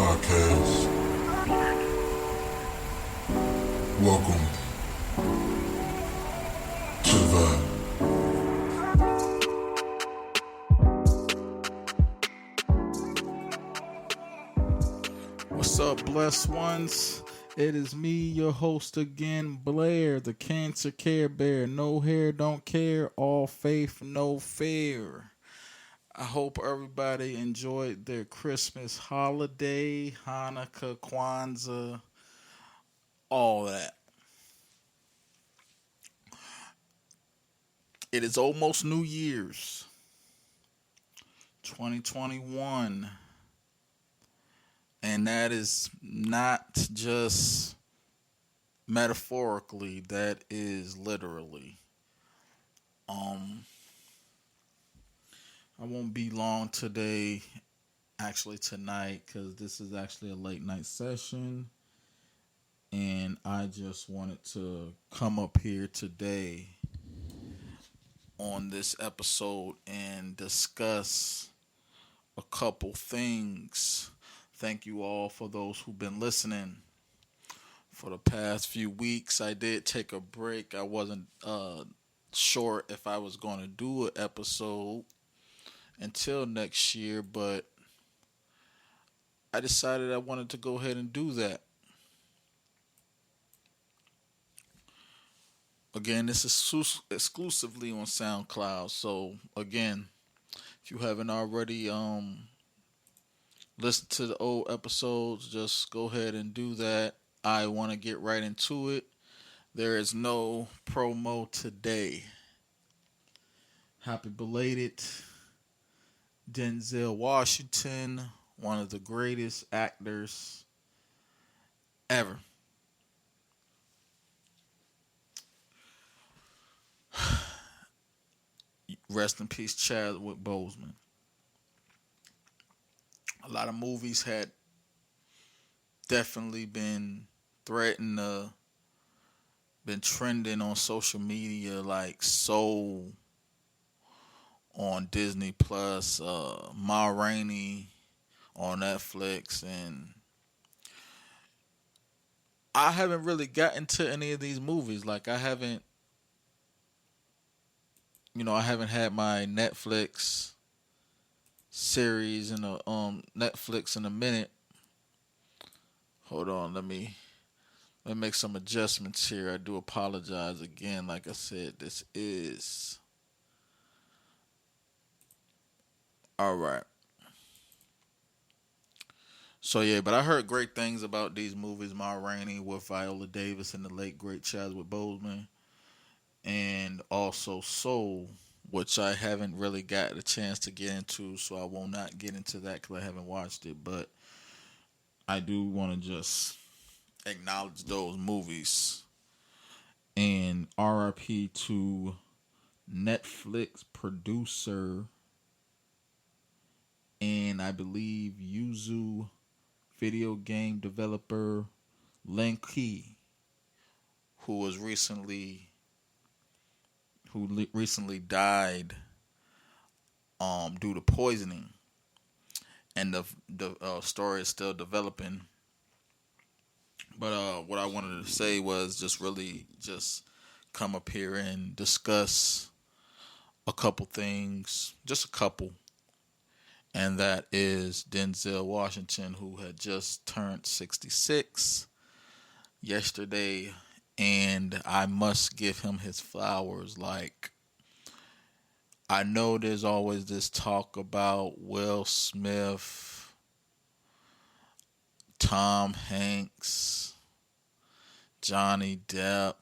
podcast. Welcome to the What's up, blessed ones? It is me, your host again, Blair, the Cancer Care Bear. No hair, don't care. All faith, no fear. I hope everybody enjoyed their Christmas holiday, Hanukkah, Kwanzaa, all that. It is almost New Year's 2021. And that is not just metaphorically, that is literally. I won't be long today, actually tonight, because this is actually a late night session. And I just wanted to come up here today on this episode and discuss a couple things. Thank you all for those who've been listening. For the past few weeks, I did take a break. I wasn't sure if I was going to do an episode until next year, but I decided I wanted to go ahead and do that. Again, this is exclusively on Soundcloud. So again, if you haven't already listened to the old episodes, just go ahead and do that. I want to get right into it. There is no promo today. Happy belated Denzel Washington, one of the greatest actors ever. Rest in peace, Chadwick Boseman. A lot of movies had definitely been threatened, been trending on social media, like Soul on Disney Plus, Ma Rainey on Netflix, and I haven't really gotten to any of these movies. Like I haven't had my Netflix series in a Netflix in a minute. Hold on, let me make some adjustments here. I do apologize again. Like I said, this is all right. So yeah, but I heard great things about these movies. Ma Rainey with Viola Davis and the late great Chadwick Boseman, and also Soul, which I haven't really got a chance to get into, so I will not get into that because I haven't watched it. But I do want to just acknowledge those movies. And RIP to Netflix producer and I believe Yuzu video game developer Lenki, who recently died due to poisoning, and the story is still developing. But what I wanted to say was just come up here and discuss a couple things, just a couple, and that is Denzel Washington, who had just turned 66 yesterday, and I must give him his flowers. Like, I know there's always this talk about Will Smith, Tom Hanks, Johnny Depp,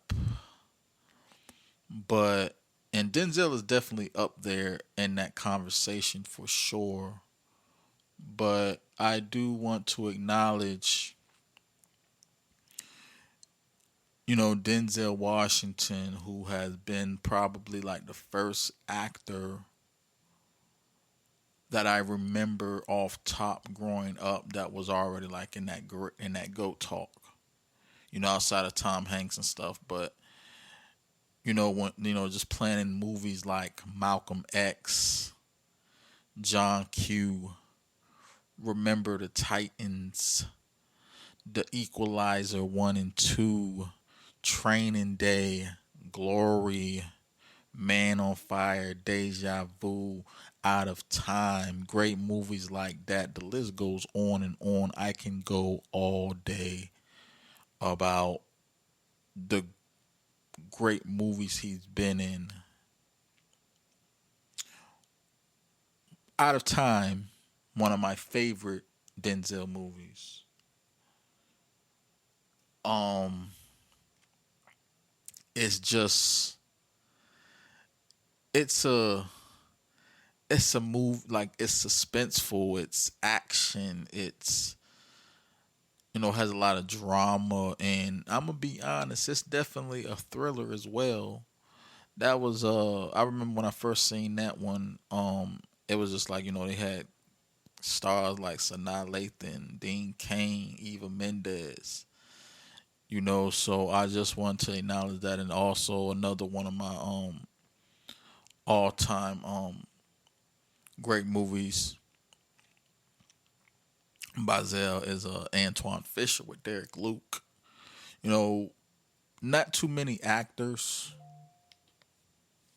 and Denzel is definitely up there in that conversation for sure. But I do want to acknowledge, Denzel Washington, who has been probably like the first actor that I remember off top growing up that was already like in that GOAT talk. Outside of Tom Hanks and stuff, but just playing in movies like Malcolm X, John Q, Remember the Titans, The Equalizer 1 and 2, Training Day, Glory, Man on Fire, Deja Vu, Out of Time, great movies like that. The list goes on and on. I can go all day about the great movies he's been in. Out of Time, one of my favorite Denzel movies. Um, it's just it's a it's a move like it's suspenseful, it's action, it's has a lot of drama, and I'm gonna be honest, it's definitely a thriller as well. That was I remember when I first seen that one, it was just like, they had stars like Sanaa Lathan, Dean Cain, Eva Mendes, so I just want to acknowledge that. And also another one of my all time great movies by Zell is Antoine Fisher with Derek Luke. You know, not too many actors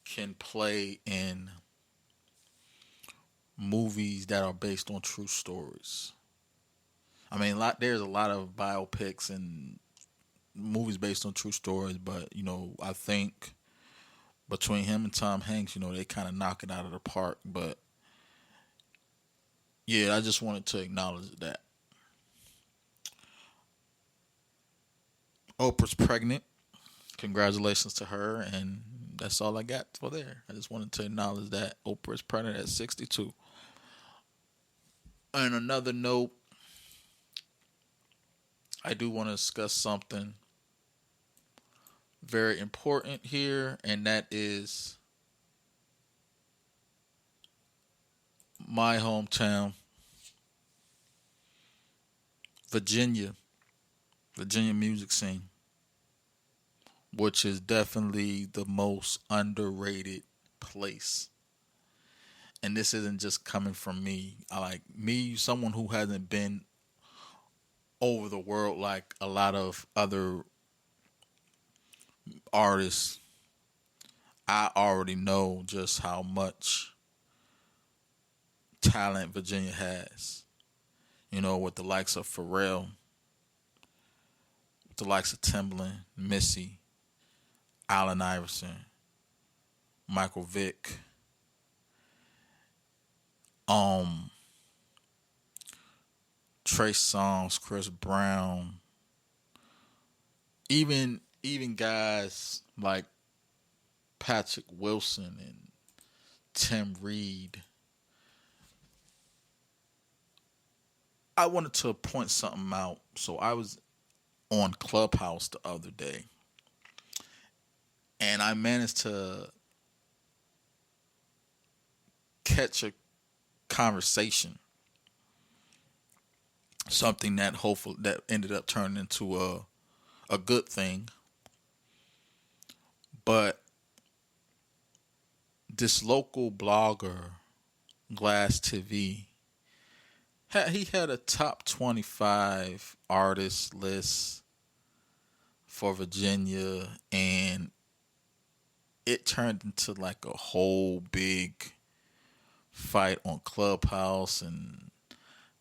can play in movies that are based on true stories. I mean, there's a lot of biopics and movies based on true stories, but I think between him and Tom Hanks, they kind of knock it out of the park. But yeah, I just wanted to acknowledge that. Oprah's pregnant. Congratulations to her, and that's all I got for there. I just wanted to acknowledge that Oprah's pregnant at 62. On another note, I do want to discuss something very important here, and that is my hometown, Virginia, Virginia music scene, which is definitely the most underrated place. And this isn't just coming from me. I like me, someone who hasn't been over the world like a lot of other artists. I already know just how much talent Virginia has. With the likes of Pharrell, with the likes of Timbaland, Missy, Allen Iverson, Michael Vick, um, Trey Songz, Chris Brown, even guys like Patrick Wilson and Tim Reed. I wanted to point something out. So I was on Clubhouse the other day, and I managed to catch a conversation, something that hopefully that ended up turning into a good thing. But this local blogger, Glass TV, he had a top 25 artist list for Virginia, and it turned into like a whole big fight on Clubhouse, and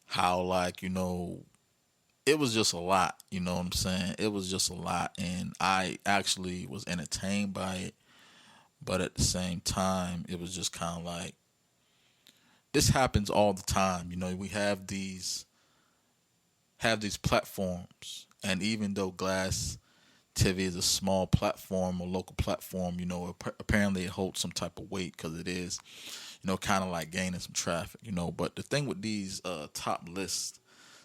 how, like, it was just a lot, you know what I'm saying? It was just a lot, and I actually was entertained by it, but at the same time, it was just kind of like, this happens all the time. We have these platforms, and even though Glass TV is a small platform, a local platform, apparently it holds some type of weight because it is, kind of like gaining some traffic, But the thing with these top lists,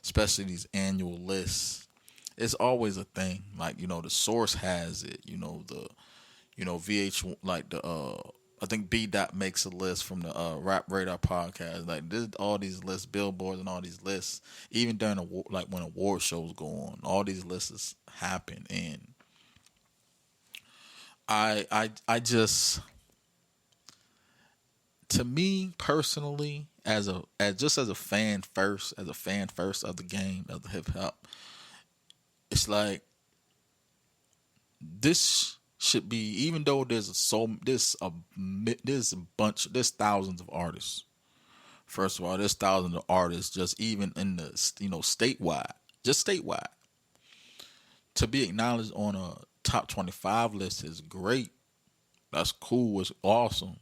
especially these annual lists, it's always a thing. Like, the source has it, VH, like I think B Dot makes a list from the Rap Radar podcast. Like, this, all these lists, billboards, and all these lists, even during like when award shows go on, all these lists happen, and I just to me personally, as just as a fan first of the game of the hip hop, it's like this should be, even though there's thousands of artists. First of all, there's thousands of artists just even in the statewide, just statewide. To be acknowledged on a top 25 list is great. That's cool. It's awesome.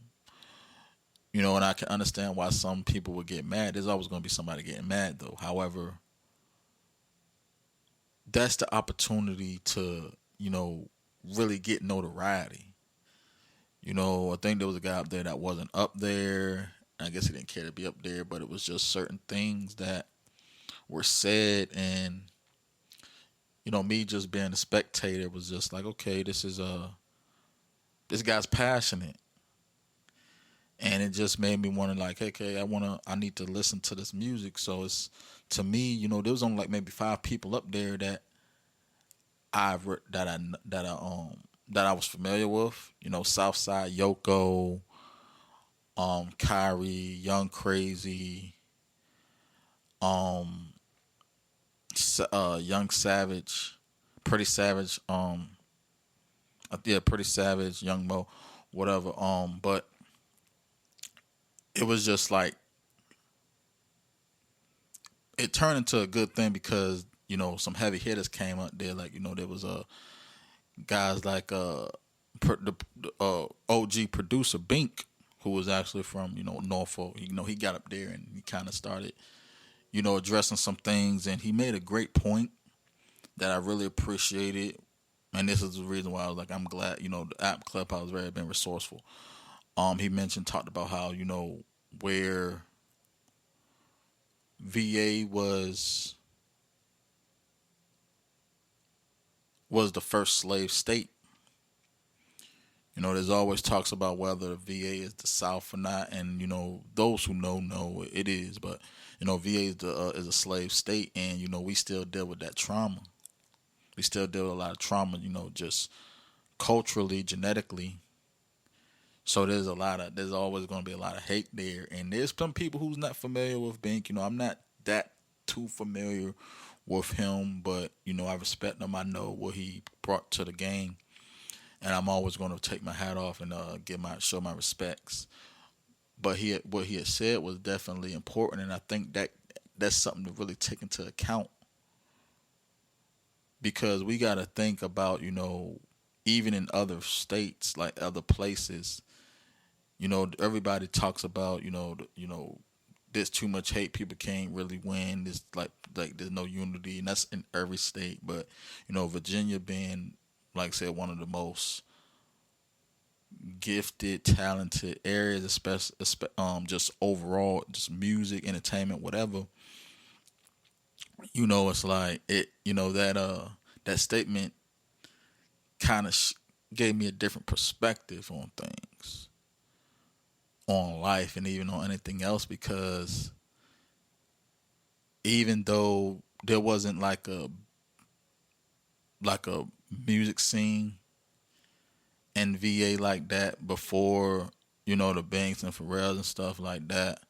And I can understand why some people would get mad. There's always going to be somebody getting mad, though. However, that's the opportunity to, really get notoriety. I think there was a guy up there that wasn't up there. I guess he didn't care to be up there, but it was just certain things that were said, and me just being a spectator was just like, okay, this guy's passionate, and it just made me want to like, okay, I need to listen to this music. So it's to me, there was only like maybe 5 people up there that that I was familiar with. Southside Yoko, Kyrie, Young Crazy, um, Young Savage, Pretty Savage, yeah, Pretty Savage, Young Mo, whatever. But it was just like it turned into a good thing because some heavy hitters came up there. Like there was guys like the OG producer Bink, who was actually from Norfolk. He got up there and he kind of started addressing some things, and he made a great point that I really appreciated. And this is the reason why I was like, I'm glad the app Clubhouse has very been resourceful. He talked about how where VA was the first slave state. There's always talks about whether the VA is the South or not, and those who know it is. But VA is a slave state, and we still deal with that trauma. We still deal with a lot of trauma, just culturally, genetically. So there's always going to be a lot of hate there, and there's some people who's not familiar with Bink. I'm not that too familiar with him, but I respect him. I know what he brought to the game, and I'm always going to take my hat off and show my respects. But what he had said was definitely important, and I think that's something to really take into account, because we got to think about even in other states, like other places. Everybody talks about there's too much hate, people can't really win. There's like there's no unity, and that's in every state. But Virginia being, like I said, one of the most gifted, talented areas, especially just overall, just music, entertainment, whatever. It's like that statement kind of gave me a different perspective on things, on life, and even on anything else, because even though there wasn't like a music scene in VA like that before, the Banks and Pharrells and stuff like that,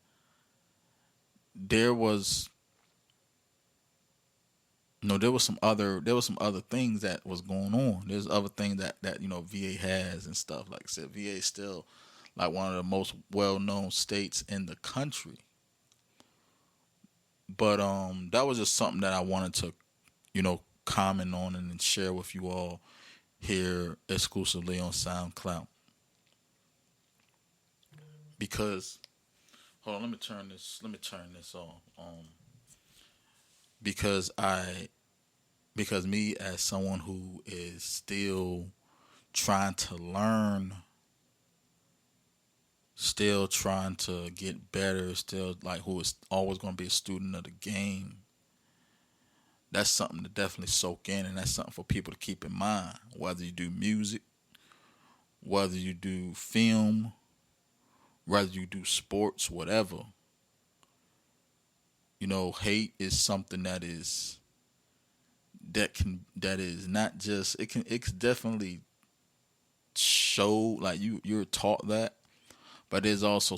there was there was some other things that was going on. There's other things that VA has and stuff. Like I said, VA is still like one of the most well known states in the country. But that was just something that I wanted to comment on and share with you all here exclusively on SoundCloud. Because hold on, let me turn this off. Because because me, as someone who is still trying to learn, still trying to get better, still like who is always going to be a student of the game, that's something to definitely soak in, and that's something for people to keep in mind. Whether you do music, whether you do film, whether you do sports, whatever. Hate is something that is not just, it can definitely show, like you're taught that, but there's also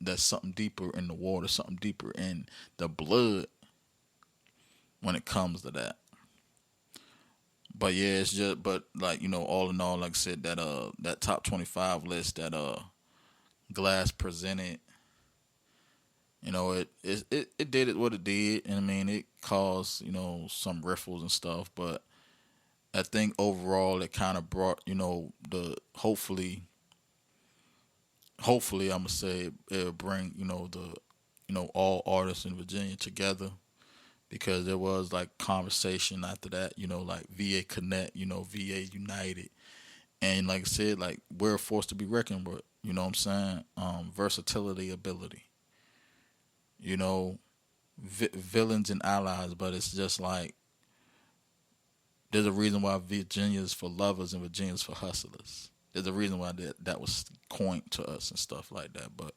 that's something deeper in the water, something deeper in the blood when it comes to that. But yeah, it's just but like all in all, like I said, that top 25 list that Glass presented, it did it what it did, and I mean it caused some riffles and stuff, but I think overall it kind of brought the hopefully I'm gonna say it'll bring the all artists in Virginia together, because there was like conversation after that, like VA Connect, VA United, and like I said, like we're a force to be reckoned with. You know what I'm saying? Versatility, ability. You know, villains and allies, but it's just like there's a reason why Virginia is for lovers and Virginia is for hustlers. There's a reason why that was coined to us and stuff like that. But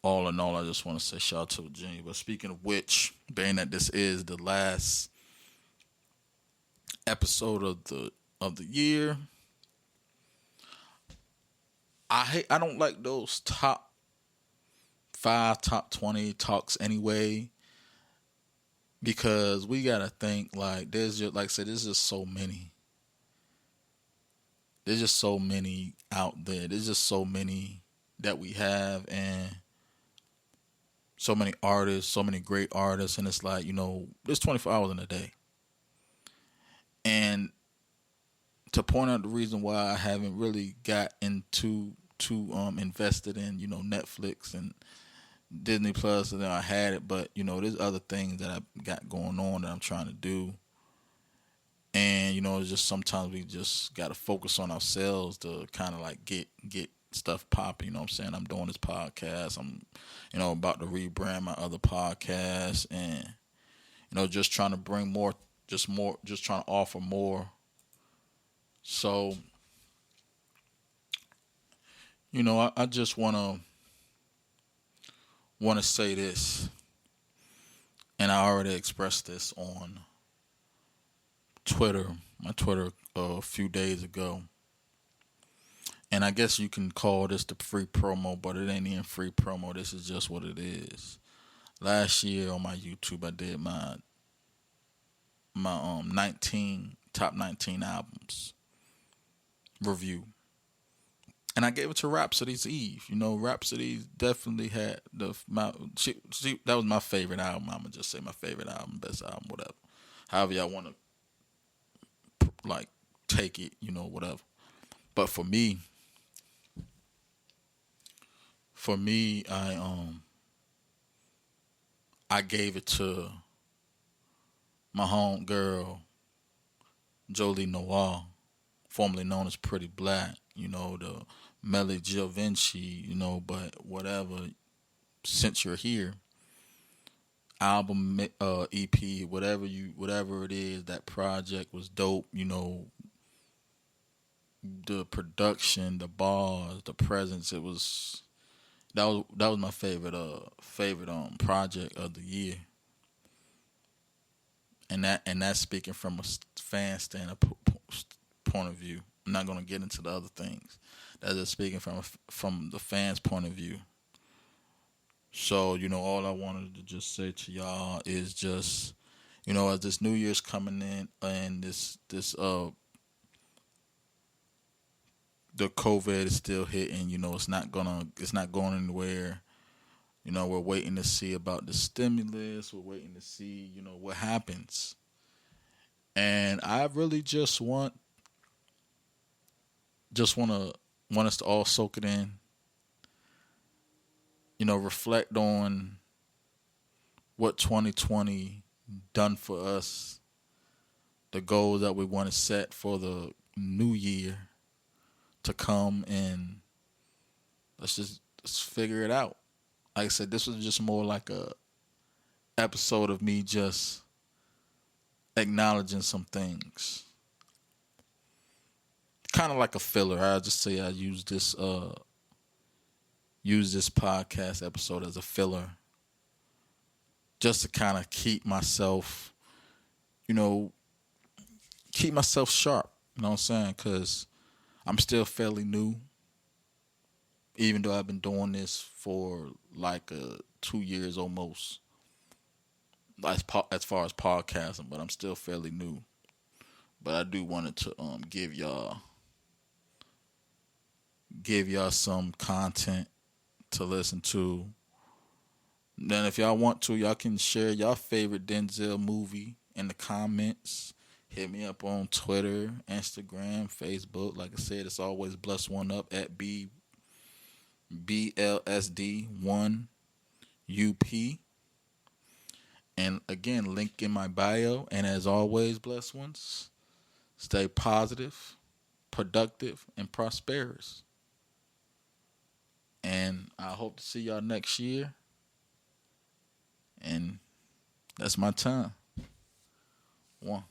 all in all, I just want to say shout out to Virginia. But speaking of which, being that this is the last episode of the year, I don't like those top 5, top 20 talks anyway, because we gotta think like there's just like I said, there's just so many. There's just so many out there. There's just so many that we have, and so many artists, so many great artists, and it's like there's 24 hours in a day, and to point out the reason why I haven't really got into too invested in Netflix and Disney Plus, and then I had it, but there's other things that I got going on that I'm trying to do, and it's just sometimes we just got to focus on ourselves to kind of like get stuff popping. You know what I'm saying? I'm doing this podcast. I'm about to rebrand my other podcast, and just trying to bring more, just trying to offer more. So I just want to say this, and I already expressed this on my Twitter a few days ago. And I guess you can call this the free promo, but it ain't even free promo. This is just what it is. Last year on my YouTube, I did my 19 top 19 albums review, and I gave it to Rhapsody's Eve. Rhapsody definitely had that was my favorite album. I'm gonna just say my favorite album, best album, whatever. However y'all want to like take it, whatever. But for me, I gave it to my home girl, Jolie Noir, formerly known as Pretty Black. The Melly Givenchy. But whatever. Since you're here, album, EP, whatever it is, that project was dope. The production, the bars, the presence. That was my favorite project of the year, and that's speaking from a fan point of view. I'm not gonna get into the other things. That's just speaking from the fans' point of view. So all I wanted to just say to y'all is just as this New Year's coming in, and this the COVID is still hitting. It's not going anywhere. We're waiting to see about the stimulus. We're waiting to see what happens. And I really just want us to all soak it in. Reflect on what 2020 done for us, the goals that we want to set for the new year to come, and let's figure it out. Like I said, this was just more like a episode of me just acknowledging some things. Kind of like a filler. I just say I use this podcast episode as a filler, just to kind of keep myself sharp. You know what I'm saying? Because I'm still fairly new. Even though I've been doing this for like 2 years almost, as far as podcasting, but I'm still fairly new. But I do wanted to give y'all some content to listen to. Then if y'all want to, y'all can share y'all favorite Denzel movie in the comments. Hit me up on Twitter, Instagram, Facebook. Like I said, it's always bless one up at BLSD1UP. And again, link in my bio. And as always, blessed ones, stay positive, productive, and prosperous. And I hope to see y'all next year. And that's my time. One.